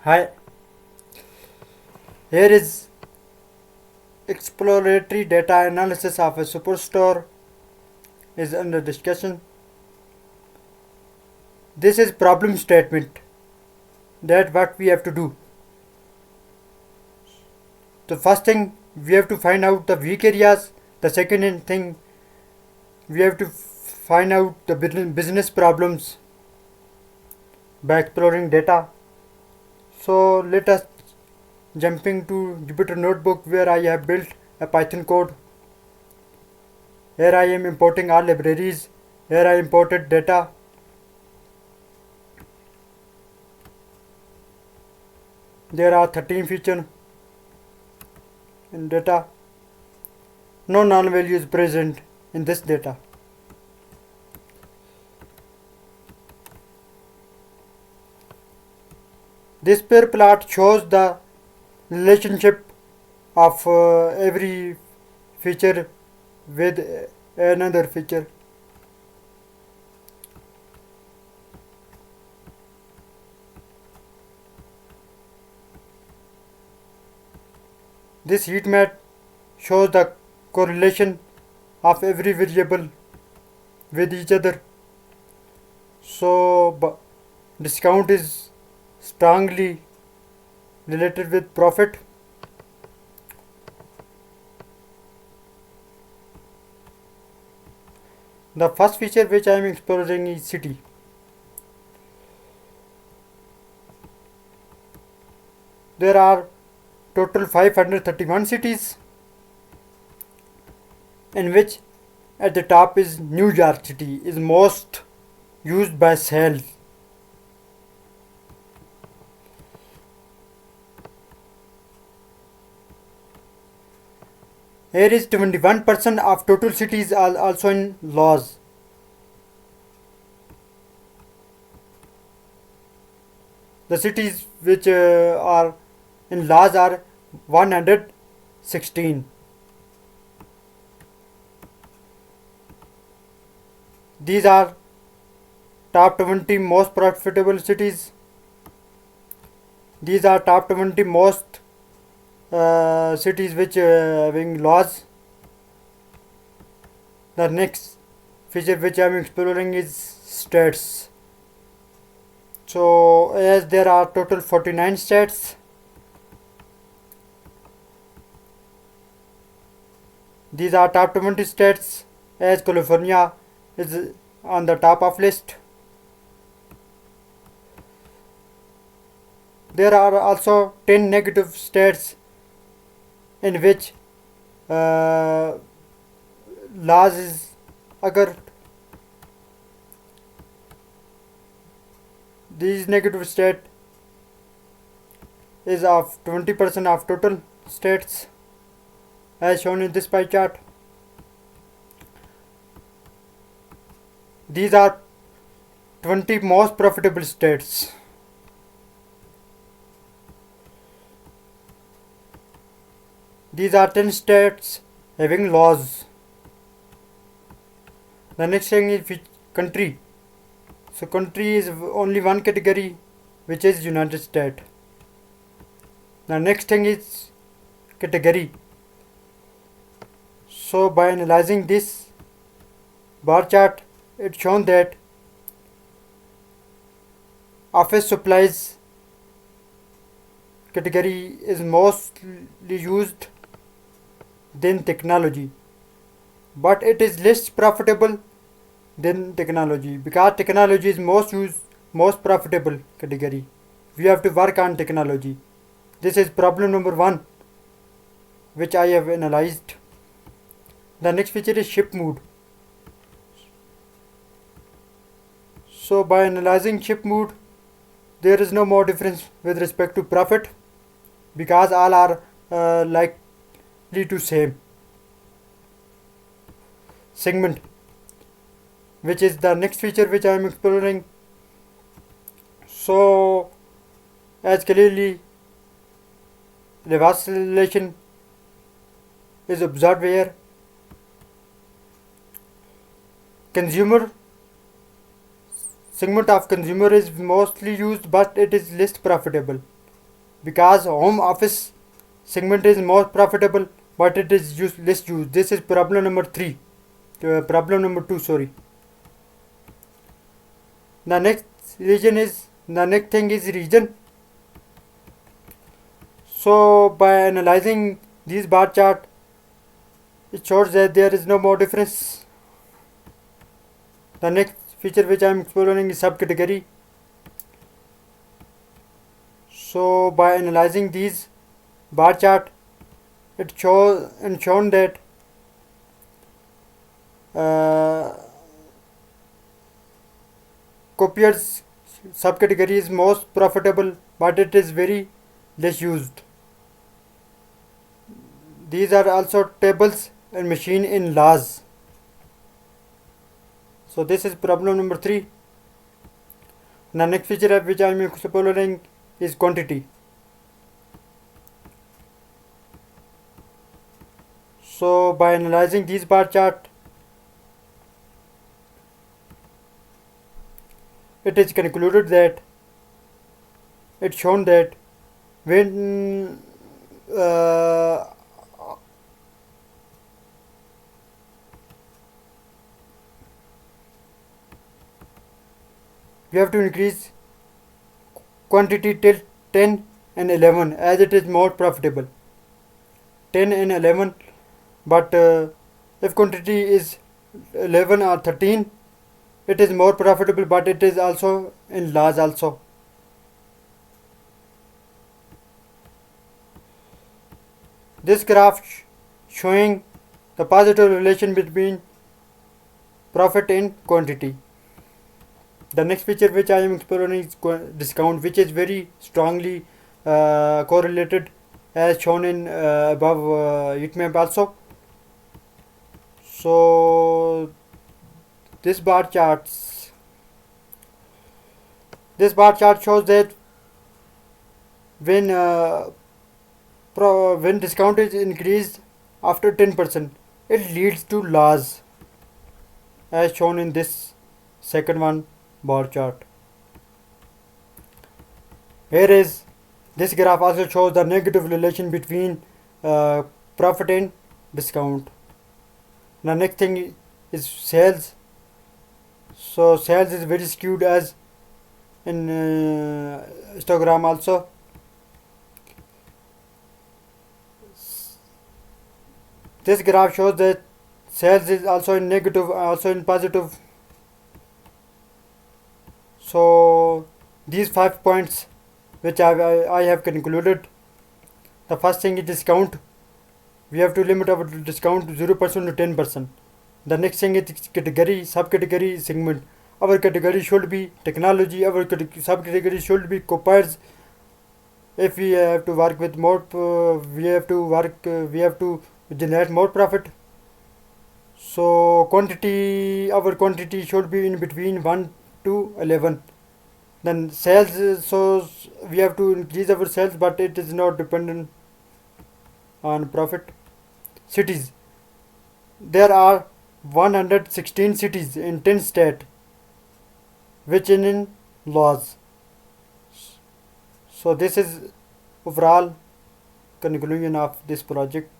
Hi, here is exploratory data analysis of a superstore is under discussion. This is problem statement that what we have to do. The first thing we have to find out the weak areas. The second thing we have to find out the business problems by exploring data. So let us jumping to Jupyter notebook where I have built a Python code. Here I am importing all libraries. Here I imported data. There are 13 features in data. No null value is present in this data. This pair plot shows the relationship of every feature with another feature. This heat map shows the correlation of every variable with each other. So discount is strongly related with profit. The first feature which I am exploring is city. There are total 531 cities, in which at the top is New York City is most used by sales. Here is 21% of total cities are also in laws. The cities which are in laws are 116. These are top 20 most profitable cities. These are top 20 most cities which having laws. The next feature which I am exploring is states. So as there are total 49 states, these are top 20 states, as California is on the top of list. There are also 10 negative states in which laws is agar these negative state is of 20% of total states as shown in this pie chart. These are 20 most profitable states. These are 10 states having laws. The next thing is country. So country is only one category, which is United States. The next thing is category. So by analyzing this bar chart, it's shown that office supplies category is mostly used than technology, but it is less profitable than technology because technology is most profitable category. We have to work on technology. This is problem number 1 which I have analyzed. The next feature is ship mood. So by analyzing ship mood, there is no more difference with respect to profit because all are likely to same. Segment, which is the next feature which I am exploring. So as clearly the vacillation is observed here. Consumer segment of consumer is mostly used, but it is least profitable. because home office segment is more profitable but it is less used. This is problem number 3. Problem number 2, sorry. The next thing is region. So by analyzing these bar chart, it shows that there is no more difference. The next feature which I am exploring is subcategory. So by analyzing these bar chart, it shown that copier's subcategory is most profitable but it is very less used. These are also tables and machine in laws. So this is problem number 3. The next feature which I am exploring is quantity. So by analyzing these bar chart, it is concluded that it's shown that when we have to increase quantity till 10 and 11 as it is more profitable. 10 and 11, but if quantity is 11 or 13, it is more profitable but it is also in laws also. This graph showing the positive relation between profit and quantity. The next feature which I am exploring is discount, which is very strongly correlated as shown in above heat map also. So this bar chart shows that when discount is increased after 10%, it leads to loss as shown in this second one bar chart. Here is this graph also shows the negative relation between profit and discount. The next thing is sales. So sales is very skewed as in histogram also. This graph shows that sales is also in negative, also in positive. So these 5 points which I have concluded. The first thing is discount. We have to limit our discount to 0% to 10%. The next thing is category, subcategory, segment. Our category should be technology, our subcategory should be copiers. If we have to work with more, we have to generate more profit. So quantity, our quantity should be in between 1 to 11. Then sales, so we have to increase our sales, but it is not dependent on profit. Cities, there are 116 cities in 10 states which in laws. So this is overall conclusion of this project.